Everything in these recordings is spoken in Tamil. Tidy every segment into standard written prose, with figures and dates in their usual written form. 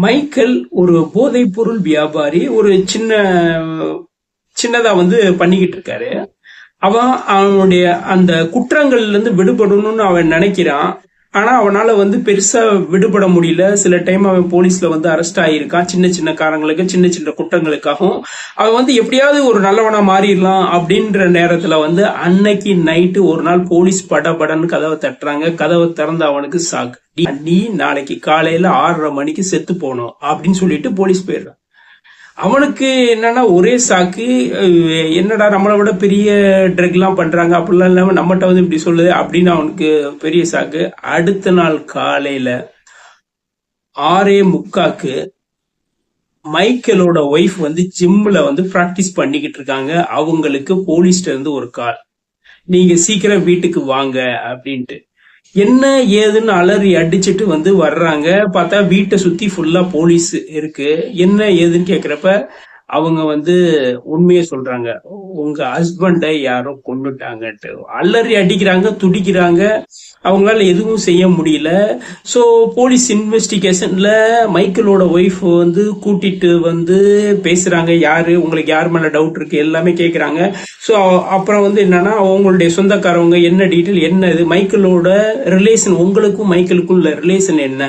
மைக்கேல் ஒரு போதைப் பொருள் வியாபாரி. ஒரு சின்னதா பண்ணிக்கிட்டு இருக்காரு. அவனுடைய அந்த குற்றங்கள்ல இருந்து விடுபடணும்னு அவன் நினைக்கிறான். ஆனா அவனால பெருசா விடுபட முடியல. சில டைம் அவன் போலீஸ்ல அரெஸ்ட் ஆகியிருக்கான். சின்ன சின்ன காரணங்களுக்கு, சின்ன சின்ன குற்றங்களுக்காகவும் அவன் எப்படியாவது ஒரு நல்லவனா மாறிடலாம் அப்படின்ற நேரத்துல அன்னைக்கு நைட்டு ஒரு நாள் போலீஸ் படன்னு கதவை தட்டுறாங்க. கதவை திறந்து அவனுக்கு சாக்கு, நீ நாளைக்கு காலையில 6:30 மணிக்கு செத்து போகணும் அப்படின்னு சொல்லிட்டு போலீஸ் போயிடுறான். அவனுக்கு என்னன்னா ஒரே சாக்கு, என்னடா நம்மளை விட பெரிய ட்ரக் எல்லாம் பண்றாங்க, அப்படிலாம் இல்லாம நம்மகிட்ட இப்படி சொல்லுது அப்படின்னு அவனுக்கு பெரிய சாக்கு. அடுத்த நாள் காலையில 6:45 மைக்கேலோட ஒய்ஃப் ஜிம்ல பிராக்டிஸ் பண்ணிக்கிட்டு இருக்காங்க. அவங்களுக்கு போலீஸ்ல இருந்து ஒரு கால், நீங்க சீக்கிரம் வீட்டுக்கு வாங்க அப்படின்ட்டு. என்ன ஏதுன்னு அலறி அடிச்சுட்டு வர்றாங்க. பார்த்தா வீட்டை சுத்தி ஃபுல்லா போலீஸ் இருக்கு. என்ன ஏதுன்னு கேக்குறப்ப அவங்க உண்மையை சொல்றாங்க, உங்க ஹஸ்பண்டை யாரோ கொண்டுட்டாங்கன்ட்டு. அலறி அடிக்கிறாங்க, துடிக்கிறாங்க. அவங்களால எதுவும் செய்ய முடியல. ஸோ போலீஸ் இன்வெஸ்டிகேஷன்ல மைக்கேலோட ஒய்ஃப் கூட்டிட்டு பேசுறாங்க. யாரு, உங்களுக்கு யார் மேல டவுட் இருக்கு, எல்லாமே கேக்குறாங்க. ஸோ அப்புறம் என்னன்னா அவங்களுடைய சொந்தக்காரவங்க என்ன டீட்டெயில், என்ன இது, மைக்கேலோட ரிலேஷன், உங்களுக்கும் மைக்கேலுக்கும் உள்ள ரிலேஷன் என்ன,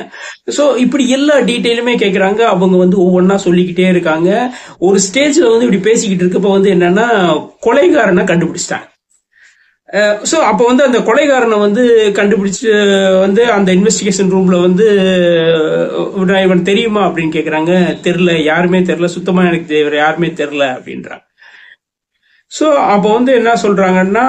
ஸோ இப்படி எல்லா டீட்டெயிலுமே கேக்குறாங்க. அவங்க ஒவ்வொன்னா சொல்லிக்கிட்டே இருக்காங்க. ஒரு ஸ்டேஜ்ல இப்படி பேசிக்கிட்டு இருக்கப்ப என்னன்னா கொலைகாரனை கண்டுபிடிச்சிட்டாங்க. சோ அப்ப அந்த கொலைகாரனை கண்டுபிடிச்சு அந்த இன்வெஸ்டிகேஷன் ரூம்ல இவன் தெரியுமா அப்படின்னு கேக்குறாங்க. தெரியல, யாருமே தெரியல, சுத்தமா எனக்கு இவர் யாருமே தெரியல அப்படின்றாங்க. சோ அப்ப என்ன சொல்றாங்கன்னா,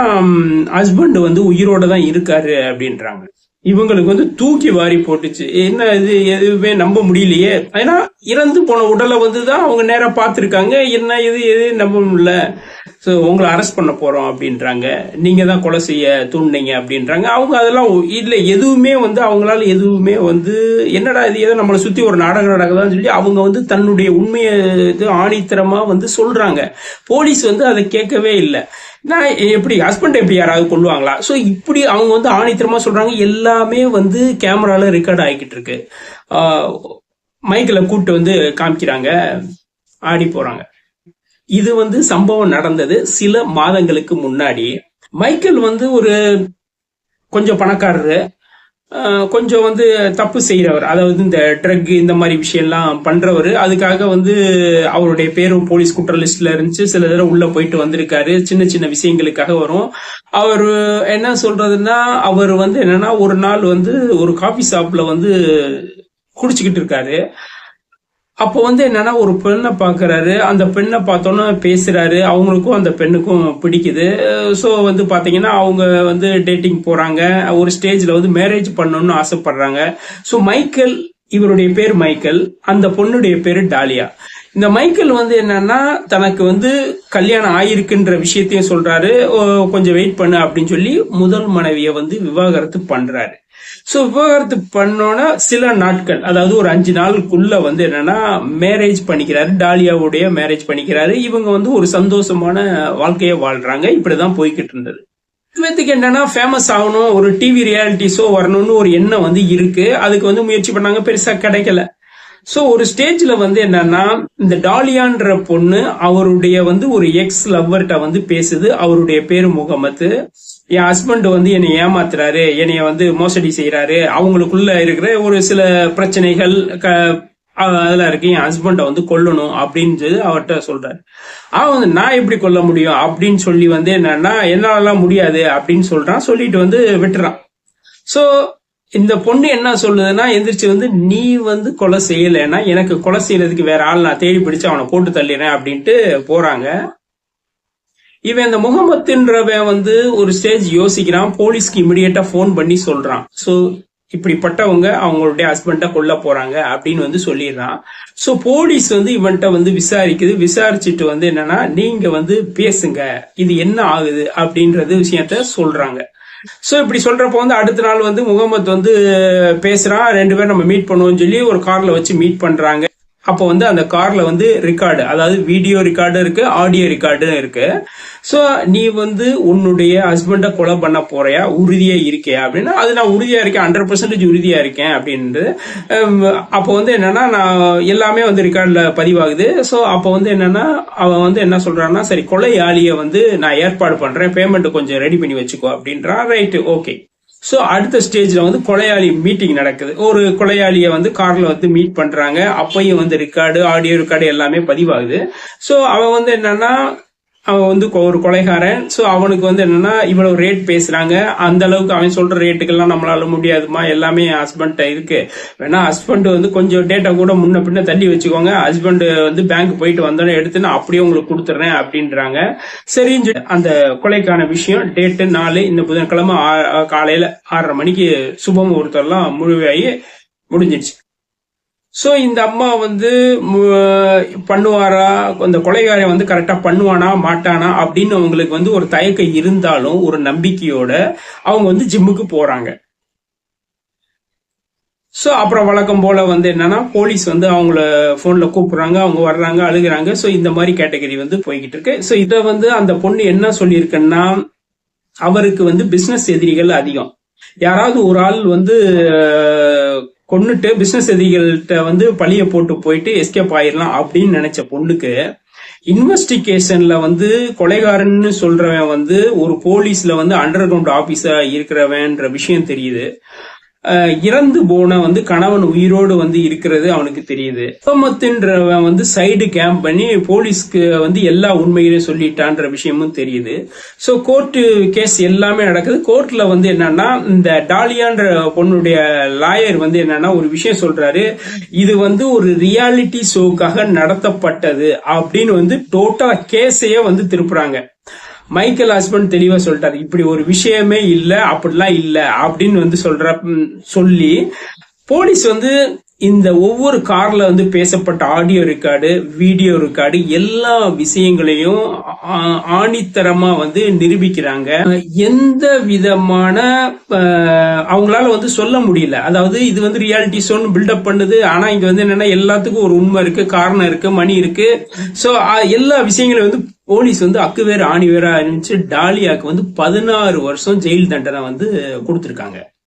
ஹஸ்பண்ட் உயிரோட தான் இருக்காரு அப்படின்றாங்க. இவங்களுக்கு தூக்கி வாரி போட்டுச்சு. என்ன இது, எதுவுமே நம்ப முடியலையே. ஏன்னா இறந்து போன உடலை தான் அவங்க நேரா பார்த்திருக்காங்க. என்ன இது, எது நம்ப முடியல. ஸோ உங்களை அரெஸ்ட் பண்ண போறோம் அப்படின்றாங்க. நீங்க தான் கொலை செய்ய தூண்டினீங்க அப்படின்றாங்க. அவங்க அதெல்லாம் இதுல எதுவுமே அவங்களால எதுவுமே என்னடா இது, ஏதோ நம்மளை சுத்தி ஒரு நாடகம் நடக்குதான்னு சொல்லி அவங்க தன்னுடைய உண்மையை ஆணித்தரமா சொல்றாங்க. போலீஸ் அதை கேட்கவே இல்லை. நான் எப்படி ஹஸ்பண்ட் எப்படி யாராவது கொள்ளுவாங்களா? ஸோ இப்படி அவங்க ஆணித்தரமா சொல்றாங்க. எல்லாமே கேமரால ரெக்கார்ட் ஆகிக்கிட்டு இருக்கு. மைக்கில கூப்பிட்டு காமிக்கிறாங்க, ஆடி போறாங்க. இது சம்பவம் நடந்தது சில மாதங்களுக்கு முன்னாடி. மைக்கேல் ஒரு கொஞ்சம் பணக்காரரு, கொஞ்சம் தப்பு செய்யறவர். அதாவது இந்த ட்ரக் இந்த மாதிரி விஷயம்லாம் பண்றவர். அதுக்காக அவருடைய பேரும் போலீஸ் குற்ற லிஸ்ட்ல இருந்துச்சு. சில தடவை உள்ள போயிட்டு வந்திருக்காரு. சின்ன சின்ன விஷயங்களுக்காக வரும். அவர் என்ன சொல்றதுன்னா, அவர் என்னன்னா ஒரு நாள் ஒரு காபி ஷாப்ல குடிச்சுக்கிட்டு இருக்காரு. அப்போ என்னன்னா ஒரு பெண்ணை பாக்குறாரு. அந்த பெண்ணை பார்த்தோன்னா பேசுறாரு. அவங்களுக்கும் அந்த பெண்ணுக்கும் பிடிக்குது. ஸோ பாத்தீங்கன்னா அவங்க டேட்டிங் போறாங்க. ஒரு ஸ்டேஜ்ல மேரேஜ் பண்ணணும்னு ஆசைப்படுறாங்க. ஸோ மைக்கேல், இவருடைய பேர் மைக்கேல், அந்த பொண்ணுடைய பேரு டாலியா. இந்த மைக்கேல் என்னன்னா தனக்கு கல்யாணம் ஆயிருக்குன்ற விஷயத்தையும் சொல்றாரு. கொஞ்சம் வெயிட் பண்ணு அப்படின்னு சொல்லி முதல் மனைவியை விவாகரத்து பண்றாரு. சோ விவாகரத்து பண்ணோன்னா சில நாட்கள், அதாவது ஒரு 5 நாளுக்குள்ள என்னன்னா மேரேஜ் பண்ணிக்கிறாரு. டாலியாவுடைய மேரேஜ் பண்ணிக்கிறாரு. இவங்க ஒரு சந்தோஷமான வாழ்க்கையை வாழ்றாங்க. இப்படிதான் போய்கிட்டு இருந்தது. இதுக்கு என்னன்னா ஃபேமஸ் ஆகணும், ஒரு டிவி ரியாலிட்டி ஷோ வரணும்னு ஒரு எண்ணம் இருக்கு. அதுக்கு முயற்சி பண்ணாங்க, பெருசா கிடைக்கல. சோ ஒரு ஸ்டேஜ்ல என்னன்னா இந்த டாலியான்ற பொண்ணு அவருடைய ஒரு எக்ஸ் லவ்வர்கிட்ட பேசுது. அவருடைய பேரு முகமது. என் ஹஸ்பண்ட் என்னை ஏமாத்துறாரு, என்னைய மோசடி செய்யறாரு, அவங்களுக்குள்ள இருக்கிற ஒரு சில பிரச்சனைகள் அதெல்லாம் இருக்கு, என் ஹஸ்பண்ட கொல்லணும் அப்படின்னு அவர்கிட்ட சொல்றாரு. அவன் நான் எப்படி கொல்ல முடியும் அப்படின்னு சொல்லி என்னன்னா என்னாலலாம் முடியாது அப்படின்னு சொல்றான். சொல்லிட்டு விட்டுறான். சோ இந்த பொண்ணு என்ன சொல்லுதுன்னா, எந்திரிச்சு நீ கொலை செய்யலைன்னா எனக்கு கொலை செய்யறதுக்கு வேற ஆள் நான் தேடி பிடிச்சு அவனை போட்டு தள்ளிடுறேன் அப்படின்ட்டு போறாங்க. இவன் இந்த முகமதுன்றவன் ஒரு ஸ்டேஜ் யோசிக்கிறான். போலீஸ்க்கு இமிடியேட்டா போன் பண்ணி சொல்றான். சோ இப்படிப்பட்டவங்க அவங்களுடைய ஹஸ்பண்ட கொல்ல போறாங்க அப்படின்னு சொல்லிடுறான். சோ போலீஸ் இவன்ட்ட விசாரிக்குது. விசாரிச்சுட்டு என்னன்னா நீங்க பேசுங்க, இது என்ன ஆகுது அப்படின்றது விஷயத்த சொல்றாங்க. சோ இப்படி சொல்றப்ப அடுத்த நாள் முகமது பேசுறான். 2 பேரும் நம்ம மீட் பண்ணுவோம்னு சொல்லி ஒரு கார்ல வச்சு மீட் பண்றாங்க. அப்போ வந்து அந்த கார்ல வந்து ரெக்கார்டு, அதாவது வீடியோ ரெக்கார்டு இருக்கு, ஆடியோ ரெக்கார்டு இருக்கு. சோ நீ வந்து உன்னுடைய ஹஸ்பண்ட கொலை பண்ண போறியா, உறுதியா இருக்கியா அப்படின்னா, அது நான் உறுதியா இருக்கேன், 100% உறுதியா இருக்கேன் அப்படின்றது. அப்போ வந்து என்னன்னா, நான் எல்லாமே வந்து ரெக்கார்ட்ல பதிவாகுது. சோ அப்போ வந்து என்னன்னா, அவன் வந்து என்ன சொல்றான்னா, சரி கொலையாளிய வந்து நான் ஏற்பாடு பண்றேன், பேமெண்ட் கொஞ்சம் ரெடி பண்ணி வச்சுக்கோ அப்படின்றான். Right, okay. சோ அடுத்த ஸ்டேஜ்ல வந்து கொலையாளி மீட்டிங் நடக்குது. ஒரு கொலையாளிய வந்து கார்ல வந்து மீட் பண்றாங்க. அப்பயும் வந்து ரெக்கார்டு, ஆடியோ ரெக்கார்டு எல்லாமே பதிவாகுது. சோ அவன் வந்து என்னன்னா, அவன் வந்து ஒரு கொலைகாரன். சோ அவனுக்கு வந்து என்னன்னா, இவ்வளவு ரேட் பேசுறாங்க, அந்த அளவுக்கு அவன் சொல்ற ரேட்டுக்கெல்லாம் நம்மளால முடியாதுமா, எல்லாமே ஹஸ்பண்ட் இருக்கு, வேணா ஹஸ்பண்ட் வந்து கொஞ்சம் டேட்டா கூட முன்ன பின்ன தள்ளி வச்சுக்கோங்க, ஹஸ்பண்ட் வந்து பேங்க் போயிட்டு வந்தோடனே எடுத்து நான் அப்படியே உங்களுக்கு கொடுத்துறேன் அப்படின்றாங்க. சரின்னு அந்த கொலைக்கான விஷயம், டேட்டு 4, இந்த புதன்கிழமை காலையில 6:30 மணிக்கு சுபமுகூர்த்தம்லாம் முழுவாகி முடிஞ்சிடுச்சு. சோ இந்த அம்மா வந்து பண்ணுவாரா, அந்த கொலைகாரன் வந்து கரெக்டா பண்ணுவானா மாட்டானா அப்படின்னு அவங்களுக்கு வந்து ஒரு தயக்கம் இருந்தாலும் ஒரு நம்பிக்கையோட அவங்க வந்து ஜிம்முக்கு போறாங்க. சோ அப்புறம் வழக்கம் போல வந்து என்னன்னா, போலீஸ் வந்து அவங்கள போன்ல கூப்பிடுறாங்க, அவங்க வர்றாங்க, அழுகுறாங்க. சோ இந்த மாதிரி கேட்டகரி வந்து போய்கிட்டு இருக்கு. சோ இத வந்து அந்த பொண்ணு என்ன சொல்லியிருக்குன்னா, அவருக்கு வந்து பிசினஸ் எதிரிகள் அதிகம். யாராவது ஒரு ஆள் வந்து கொன்னுட்டு பிசினஸ் எதிரிகள்கிட்ட வந்து பழிய போட்டு போயிட்டு எஸ்கேப் ஆயிடலாம் அப்படின்னு நினைச்ச பொண்ணுக்கு, இன்வெஸ்டிகேஷன்ல வந்து கொலைகாரன்னு சொல்றவன் வந்து ஒரு போலீஸ்ல வந்து அண்டர் கிரவுண்ட் ஆபீஸா இருக்கிறவன்ற விஷயம் தெரியுது. இறந்து போன வந்து கணவன் உயிரோடு வந்து இருக்கிறது அவனுக்கு தெரியுது. முகமத்துன்றவன் வந்து சைடு கேம்ப் பண்ணி போலீஸ்க்கு வந்து எல்லா உண்மைகளையும் சொல்லிட்டான்ற விஷயமும் தெரியுது. சோ கோர்ட்டு கேஸ் எல்லாமே நடக்குது. கோர்ட்ல வந்து என்னன்னா, இந்த டாலியான்ற பொண்ணுடைய லாயர் வந்து என்னன்னா ஒரு விஷயம் சொல்றாரு, இது வந்து ஒரு ரியாலிட்டி ஷோக்காக நடத்தப்பட்டது அப்படின்னு வந்து டோட்டலா கேஸையே வந்து திருப்புறாங்க. மைக்கேல் ஹஸ்பண்ட் தெளிவா சொல்லிட்டாரு, இப்படி ஒரு விஷயமே இல்ல, அப்படிலாம் இல்ல அப்படின்னு வந்து சொல்லி போலீஸ் வந்து இந்த ஒவ்வொரு கார்ல வந்து பேசப்பட்ட ஆடியோ ரெக்கார்டு, வீடியோ ரெக்கார்டு எல்லா விஷயங்களையும் ஆணித்தரமா வந்து நிரூபிக்கிறாங்க. எந்த விதமான அவங்களால வந்து சொல்ல முடியல. அதாவது இது வந்து ரியாலிட்டி ஷோன்னு பில்டப் பண்ணுது, ஆனா இங்க வந்து என்னன்னா எல்லாத்துக்கும் ஒரு உண்மை இருக்கு, காரணம் இருக்கு, மணி இருக்கு. சோ எல்லா விஷயங்களையும் வந்து போலீஸ் வந்து அக்கு வேறு ஆணி வேற இருந்துச்சு. டாலியாக்கு வந்து 16 வருஷம் ஜெயில் தண்டனை வந்து கொடுத்திருக்காங்க.